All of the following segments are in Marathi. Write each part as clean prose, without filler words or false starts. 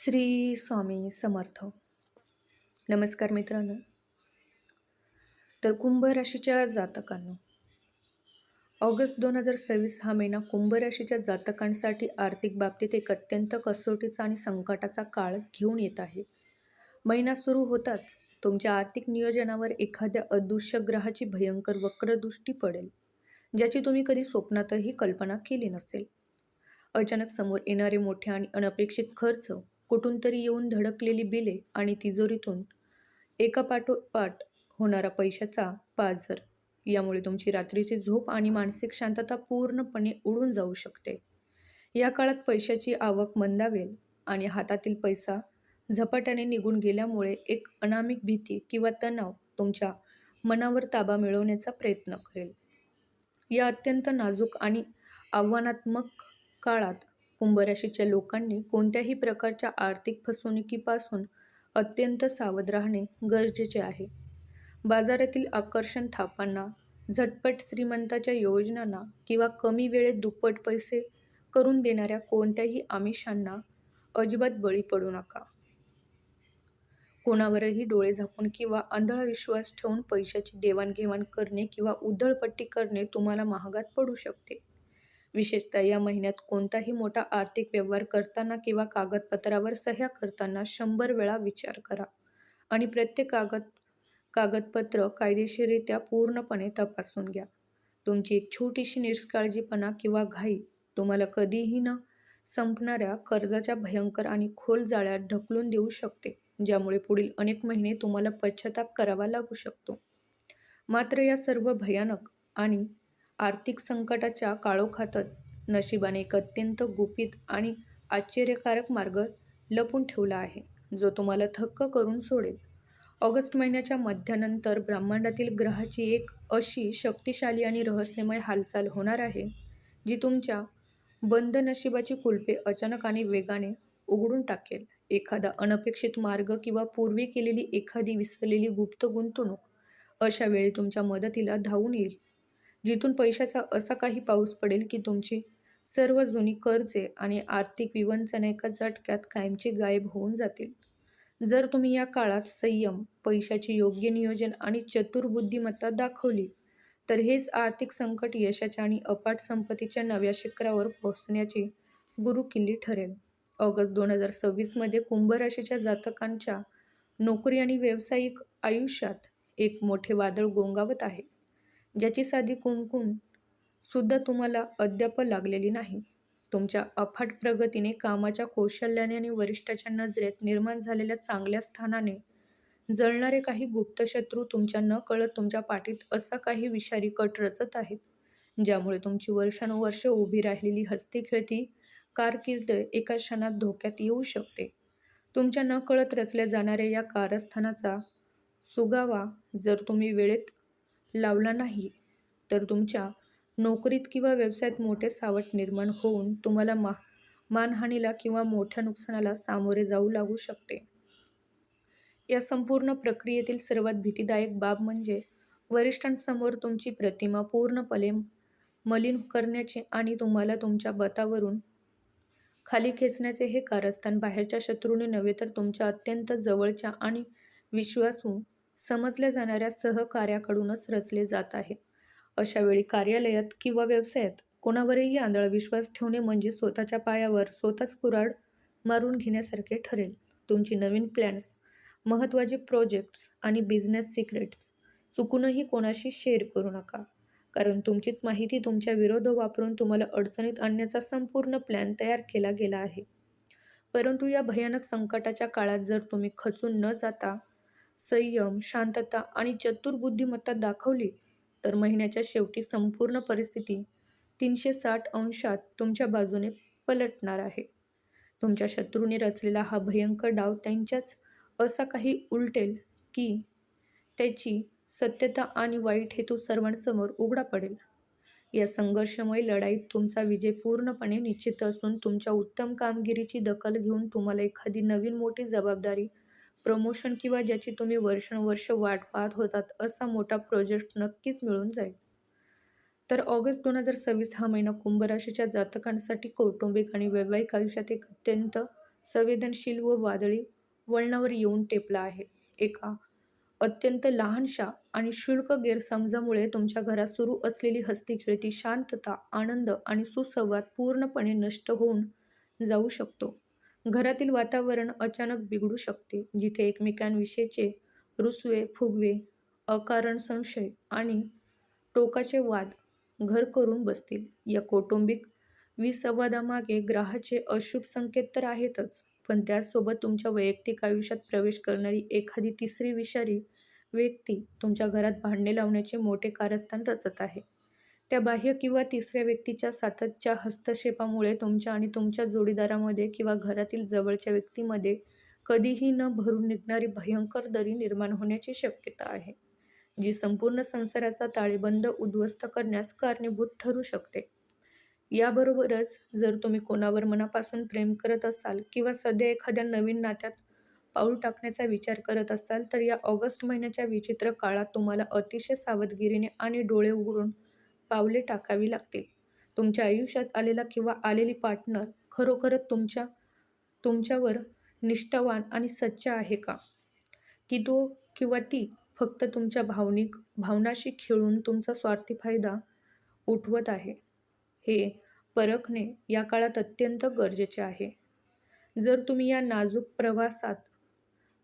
श्री स्वामी समर्थ. नमस्कार मित्रांनो. तर कुंभ राशीच्या जातकांनो, ऑगस्ट 2026 हा महिना कुंभ राशीच्या जातकांसाठी आर्थिक बाबतीत एक अत्यंत कसोटीचा आणि संकटाचा काळ घेऊन येत आहे. महिना सुरू होताच तुमच्या आर्थिक नियोजनावर एखाद्या अदृश्य ग्रहाची भयंकर वक्रदृष्टी पडेल, ज्याची तुम्ही कधी स्वप्नातही कल्पना केली नसेल. अचानक समोर येणारे मोठे आणि अनपेक्षित खर्च, कुठून तरी येऊन धडकलेली बिले आणि तिजोरीतून एकापाठोपाठ होणारा पैशाचा पाझर यामुळे तुमची रात्रीची झोप आणि मानसिक शांतता पूर्णपणे उडून जाऊ शकते. या काळात पैशाची आवक मंदावेल आणि हातातील पैसा झपाट्याने निघून गेल्यामुळे एक अनामिक भीती किंवा तणाव तुमच्या मनावर ताबा मिळवण्याचा प्रयत्न करेल. या अत्यंत नाजूक आणि आव्हानात्मक काळात कुंभ राशीच्या लोकांनी कोणत्याही प्रकारच्या आर्थिक फसवणुकीपासून अत्यंत सावध राहणे गरजेचे आहे. बाजारातील आकर्षण थापांना, झटपट श्रीमंताच्या योजनांना किंवा कमी वेळेत दुप्पट पैसे करून देणाऱ्या कोणत्याही आमिषांना अजिबात बळी पडू नका. कोणावरही डोळे झाकून किंवा आंधळा विश्वास ठेवून पैशाची देवाणघेवाण करणे किंवा उधळपट्टी करणे तुम्हाला महागात पडू शकते. विशेषतः या महिन्यात कोणताही मोठा आर्थिक व्यवहार करताना किंवा कागदपत्रावर सह्या करताना 100 वेळा विचार करा आणि प्रत्येक कागदपत्र कायदेशीररित्या पूर्णपणे तपासून घ्या. तुमची एक छोटीशी निष्काळजीपणा किंवा घाई तुम्हाला कधीही न संपणाऱ्या कर्जाच्या भयंकर आणि खोल जाळ्यात ढकलून देऊ शकते, ज्यामुळे पुढील अनेक महिने तुम्हाला पश्चाताप करावा लागू शकतो. मात्र या सर्व भयानक आणि आर्थिक संकटाच्या काळोखातच नशिबाने एक अत्यंत गुपित आणि आश्चर्यकारक मार्ग लपून ठेवला आहे, जो तुम्हाला थक्क करून सोडेल. ऑगस्ट महिन्याच्या मध्यानंतर ब्रह्मांडातील ग्रहाची एक अशी शक्तिशाली आणि रहस्यमय हालचाल होणार आहे, जी तुमच्या बंद नशिबाची कुलपे अचानक आणि वेगाने उघडून टाकेल. एखादा अनपेक्षित मार्ग किंवा पूर्वी केलेली एखादी विसरलेली गुप्त गुंतवणूक अशा वेळी तुमच्या मदतीला धावून येईल, जिथून पैशाचा असा काही पाऊस पडेल की तुमची सर्व जुनी कर्जे आणि आर्थिक विवंचना एका झटक्यात कायमचे गायब होऊन जातील. जर तुम्ही या काळात संयम, पैशाचे योग्य नियोजन आणि चतुर बुद्धिमत्ता दाखवली, तर हेच आर्थिक संकट यशाच्या आणि अफाट संपत्तीच्या नव्या शिखरावर पोहोचण्याची गुरुकिल्ली ठरेल. ऑगस्ट 2026 मध्ये कुंभ राशीच्या जातकांच्या नोकरी आणि व्यावसायिक आयुष्यात एक मोठे वादळ घोंगावत आहे, ज्याची साधी कुणकुण सुद्धा तुम्हाला अद्याप लागलेली नाही. तुमच्या अफाट प्रगतीने, कामाच्या कौशल्याने आणि वरिष्ठाच्या नजरेत निर्माण झालेल्या चांगल्या स्थानाने जळणारे काही गुप्त शत्रू तुमच्या नकळत तुमच्या पाठीत असा काही विषारी कट रचत आहेत, ज्यामुळे तुमची वर्षानुवर्ष उभी राहिलेली हसती-खेळती कारकीर्द एका क्षणात धोक्यात येऊ शकते. तुमच्या नकळत रचल्या जाणाऱ्या या कारस्थानाचा सुगावा जर तुम्ही वेळेत लावला नाही, तर तुमच्या नोकरीत किंवा व्यवसायात मोठे सावट निर्माण होऊन तुम्हाला मानहानीला किंवा मोठ्या नुकसानाला सामोरे जाऊ लागू शकते. या संपूर्ण प्रक्रियेतील सर्वात भीतीदायक बाब म्हणजे वरिष्ठांसमोर तुमची प्रतिमा पूर्णपणे मलिन करण्याचे आणि तुम्हाला तुमच्या बतावरून खाली खेचण्याचे हे कारस्थान बाहेरच्या शत्रूने नव्हे, तर तुमच्या अत्यंत जवळच्या आणि विश्वासू समजल्या जाणाऱ्या सहकार्याकडूनच रचले जात आहे. अशा वेळी कार्यालयात किंवा व्यवसायात कोणावरही आंधळा विश्वास ठेवणे म्हणजे स्वतःच्या पायावर स्वतःच कुऱ्हाड मारून घेण्यासारखे ठरेल. तुमची नवीन प्लॅन्स, महत्त्वाचे प्रोजेक्ट्स आणि बिझनेस सिक्रेट्स चुकूनही कोणाशी शेअर करू नका, कारण तुमचीच माहिती तुमच्या विरोध वापरून तुम्हाला अडचणीत आणण्याचा संपूर्ण प्लॅन तयार केला गेला आहे. परंतु या भयानक संकटाच्या काळात जर तुम्ही खचून न जाता संयम, शांतता आणि चतुर बुद्धिमत्ता दाखवली, तर महिन्याच्या शेवटी संपूर्ण परिस्थिती 360 अंशात तुमच्या बाजूने पलटणार आहे. तुमच्या शत्रूने रचलेला हा भयंकर डाव त्यांच्याच असा काही उलटेल की त्याची सत्यता आणि वाईट हेतू सर्वांसमोर उघडा पडेल. या संघर्षमय लढाईत तुमचा विजय पूर्णपणे निश्चित असून तुमच्या उत्तम कामगिरीची दखल घेऊन तुम्हाला एखादी नवीन मोठी जबाबदारी, प्रमोशन किंवा ज्याची तुम्ही वर्षानुवर्ष वाट पाहत होतात असा मोठा प्रोजेक्ट नक्कीच मिळून जाईल. तर ऑगस्ट 2026 हा महिना कुंभ राशीच्या जातकांसाठी कौटुंबिक आणि वैवाहिक आयुष्यात एक अत्यंत संवेदनशील व वादळी वळणावर येऊन टेपला आहे. एका अत्यंत लहानशा आणि क्षुल्लक गैरसमजामुळे तुमच्या घरात सुरू असलेली हसती-खेळती शांतता, आनंद आणि सुसंवाद पूर्णपणे नष्ट होऊन जाऊ शकतो. घरातील वातावरण अचानक बिघडू शकते, जिथे एकमेकांविषयीचे रुसवे-फुगवे, अकारण संशय आणि टोकाचे वाद घर करून बसतील. या कौटुंबिक विसंवादामागे ग्रहाचे अशुभ संकेत तर आहेतच, पण त्याचसोबत तुमच्या वैयक्तिक आयुष्यात प्रवेश करणारी एखादी तिसरी विषारी व्यक्ती तुमच्या घरात भांडणे लावण्याचे मोठे कारस्थान रचत आहे. त्या बाह्य किंवा तिसऱ्या व्यक्तीच्या सततच्या हस्तक्षेपामुळे तुमच्या आणि तुमच्या जोडीदारामध्ये किंवा घरातील जवळच्या व्यक्तीमध्ये कधीही न भरून निघणारी भयंकर दरी निर्माण होण्याची शक्यता आहे, जी संपूर्ण संसाराचा ताळेबंद उद्ध्वस्त करण्यास कारणीभूत ठरू शकते. याबरोबरच जर तुम्ही कोणावर मनापासून प्रेम करत असाल किंवा सध्या एखाद्या नवीन नात्यात पाऊल टाकण्याचा विचार करत असाल, तर या ऑगस्ट महिन्याच्या विचित्र काळात तुम्हाला अतिशय सावधगिरीने आणि डोळे उघडून पावले टाकावी लागतील. तुमच्या आयुष्यात आलेला किंवा आलेली पार्टनर खरोखरच तुमच्यावर निष्ठावान आणि सच्चा आहे का? की तो किंवा ती फक्त तुमच्या भावनाशी खेळून तुमचा स्वार्थी फायदा उठवत आहे? हे परखणे या काळात अत्यंत गरजेचे आहे. जर तुम्ही या नाजूक प्रवासात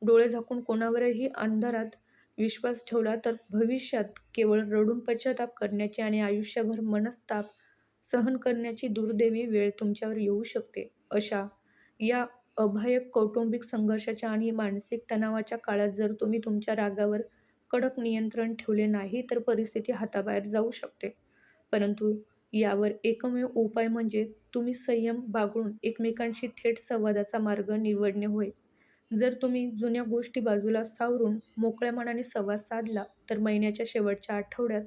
डोळे झाकून कोणावरही अंधारात विश्वास ठेवला, तर भविष्यात केवळ रडून पश्चाताप करण्याची आणि आयुष्यभर मनस्ताप सहन करण्याची दुर्दैवी वेळ तुमच्यावर येऊ शकते. अशा या अभयानक कौटुंबिक संघर्षाच्या आणि मानसिक तणावाच्या काळात जर तुम्ही तुमच्या रागावर कडक नियंत्रण ठेवले नाही, तर परिस्थिती हाताबाहेर जाऊ शकते. परंतु यावर एकमेव उपाय म्हणजे तुम्ही संयम बाळगून एकमेकांशी थेट संवादाचा मार्ग निवडणे होय. जर तुम्ही जुन्या गोष्टी बाजूला सावरून मोकळ्या मनाने संवाद साधला, तर महिन्याच्या शेवटच्या आठवड्यात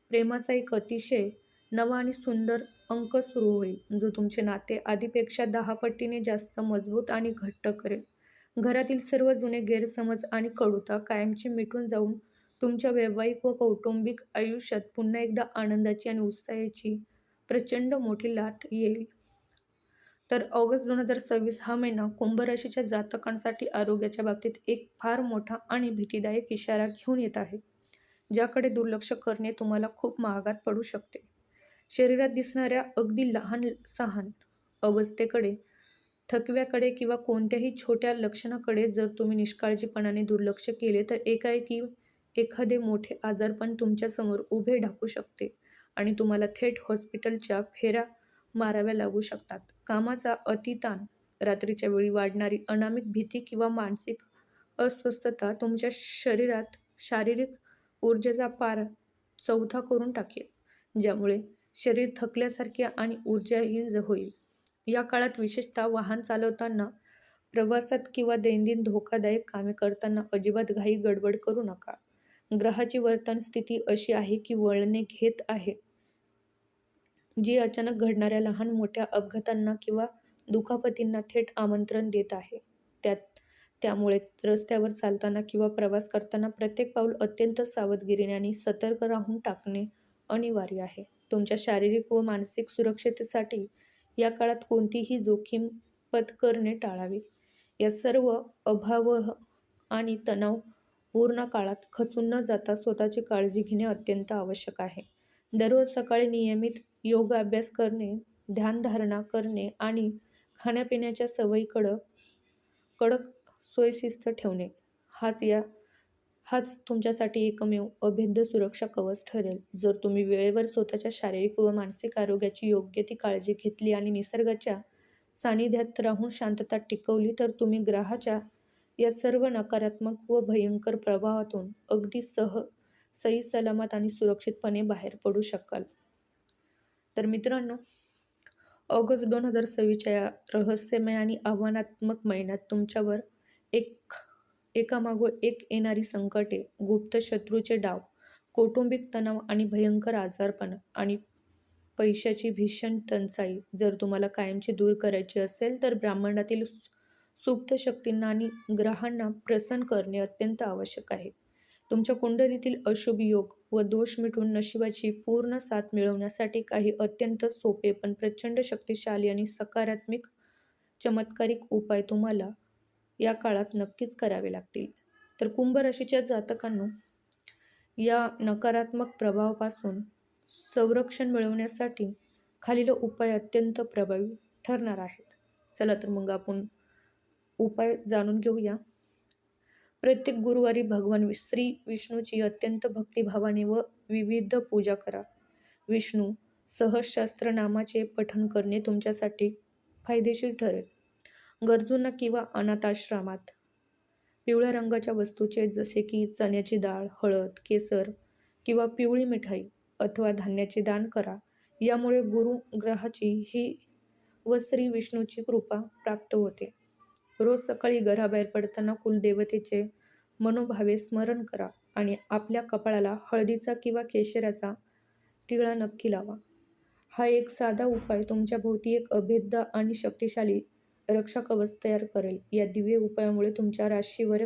प्रेमाचा एक अतिशय नवा आणि सुंदर अंक सुरू होईल, जो तुमचे नाते आधीपेक्षा 10 पटीने जास्त मजबूत आणि घट्ट करेल. घरातील सर्व जुने गैरसमज आणि कडुता कायमचे मिटून जाऊन तुमच्या वैवाहिक व कौटुंबिक आयुष्यात पुन्हा एकदा आनंदाची आणि उत्साहाची प्रचंड मोठी लाट येईल. तर ऑगस्ट 2026 हा महिना कुंभ राशीच्या जातकांसाठी आरोग्याच्या बाबतीत एक फार मोठा आणि भीतीदायक इशारा घेऊन येत आहे, ज्याकडे दुर्लक्ष करणे तुम्हाला खूप महागात पडू शकते. शरीरात दिसणाऱ्या अगदी लहान-सहान अवस्थेकडे, थकव्याकडे किंवा कोणत्याही छोट्या लक्षणाकडे जर तुम्ही निष्काळजीपणाने दुर्लक्ष केले, तर एकाएकी एखादे मोठे आजारपण तुमच्यासमोर उभे ढाकू शकते आणि तुम्हाला थेट हॉस्पिटलच्या फेऱ्या माराव्या लागू शकतात. कामाचा अतिताण, रात्रीच्या वेळी वाढणारी अनामिक भीती किंवा मानसिक अस्वस्थता तुमच्या शरीरात शारीरिक ऊर्जेचा पार चौथा करून टाकेल, ज्यामुळे शरीर थकल्यासारखे आणि ऊर्जाहीन होईल. या काळात विशेषतः वाहन चालवताना, प्रवासात किंवा दैनंदिन धोकादायक कामे करताना अजिबात घाई-गडबड करू नका. ग्रहाची वर्तमान स्थिती अशी आहे की वळणे घेत आहे, जी अचानक घडणाऱ्या लहान-मोठ्या अपघातांना किंवा दुखापतींना थेट आमंत्रण देत आहे. त्यामुळे रस्त्यावर चालताना किंवा प्रवास करताना प्रत्येक पाऊल अत्यंत सावधगिरीने आणि सतर्क राहून टाकणे अनिवार्य आहे. तुमच्या शारीरिक व मानसिक सुरक्षिततेसाठी या काळात कोणतीही जोखीम पत्करणे टाळावे. या सर्व अभावह आणि तणावपूर्ण काळात खचून न जाता स्वतःची काळजी घेणे अत्यंत आवश्यक आहे. दररोज सकाळी नियमित योगाभ्यास करणे, ध्यानधारणा करणे आणि खाण्यापिण्याच्या सवयी कडक सोयीशिस्त ठेवणे हाच तुमच्यासाठी एकमेव अभेद्य सुरक्षा कवच ठरेल. जर तुम्ही वेळेवर स्वतःच्या शारीरिक व मानसिक आरोग्याची योग्य ती काळजी घेतली आणि निसर्गाच्या सानिध्यात राहून शांतता टिकवली, तर तुम्ही ग्रहाच्या या सर्व नकारात्मक व भयंकर प्रभावातून अगदी सहीसलामत आणि सुरक्षितपणे बाहेर पडू शकाल. तर मित्रांनो, ऑगस्ट 2026च्या या रहस्यमय आणि आव्हानात्मक महिन्यात तुमच्यावर एकामागोमाग एक येणारी संकटे, गुप्त शत्रूचे डाव, कौटुंबिक तणाव आणि भयंकर आजारपण आणि पैशाची भीषण टंचाई जर तुम्हाला कायमची दूर करायची असेल, तर ब्रह्मांडातील सुप्त शक्तींना आणि ग्रहांना प्रसन्न करणे अत्यंत आवश्यक आहे. तुमच्या कुंडलीतील अशुभ योग व दोष मिटवून नशिबाची पूर्ण साथ मिळवण्यासाठी काही अत्यंत सोपे पण प्रचंड शक्तिशाली आणि सकारात्मक चमत्कारिक उपाय तुम्हाला या काळात नक्कीच करावे लागतील. तर कुंभ राशीच्या जातकांनो, या नकारात्मक प्रभावापासून संरक्षण मिळवण्यासाठी खालील उपाय अत्यंत प्रभावी ठरणार आहेत. चला तर मग आपण उपाय जाणून घेऊया. प्रत्येक गुरुवारी भगवान श्री विष्णूची अत्यंत भक्तिभावाने व विविध पूजा करा. विष्णू सहस्त्र नामाचे पठण करणे तुमच्यासाठी फायदेशीर ठरेल. गरजूंना किंवा अनाथाश्रमात पिवळ्या रंगाच्या वस्तूचे जसे की चण्याची डाळ, हळद, केसर किंवा पिवळी मिठाई अथवा धान्याचे दान करा. यामुळे गुरु ग्रहाची ही व श्री विष्णूची कृपा प्राप्त होते. रोज सकाळी घराबाहेर पडताना कुलदेवतेचे मनोभावे स्मरण करा आणि आपल्या कपाळाला हळदीचा किंवा केशराचा टिळा नक्की लावा. हा एक साधा उपाय तुमच्या भोवती एक अभेद्य आणि शक्तिशाली रक्षा कवच तयार करेल. या दिव्य उपायामुळे तुमच्या राशीवर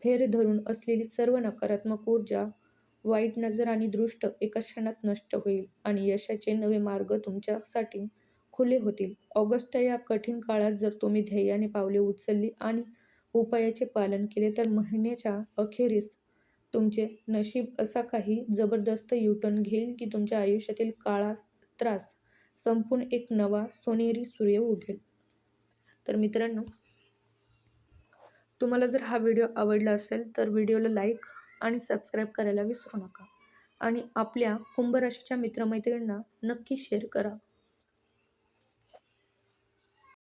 फेर धरून असलेली सर्व नकारात्मक ऊर्जा, वाईट नजर आणि दृष्ट एका क्षणात नष्ट होईल आणि यशाचे नवे मार्ग तुमच्यासाठी खुले होतील. ऑगस्ट या कठीण काळात जर तुम्ही ध्येयाने पावले उचलली आणि उपायाचे पालन केले तर महिन्याच्या अखेरीस तुमचे नशीब असा काही जबरदस्त युटर्न घेईल की तुमच्या आयुष्यातील काळा त्रास संपून एक नवा सोनेरी सूर्य उगेल. तर मित्रांनो, तुम्हाला जर हा व्हिडिओ आवडला असेल तर व्हिडिओला लाईक आणि सबस्क्राईब करायला विसरू नका आणि आपल्या कुंभ राशीच्या मित्रमैत्रिणींना नक्की शेअर करा.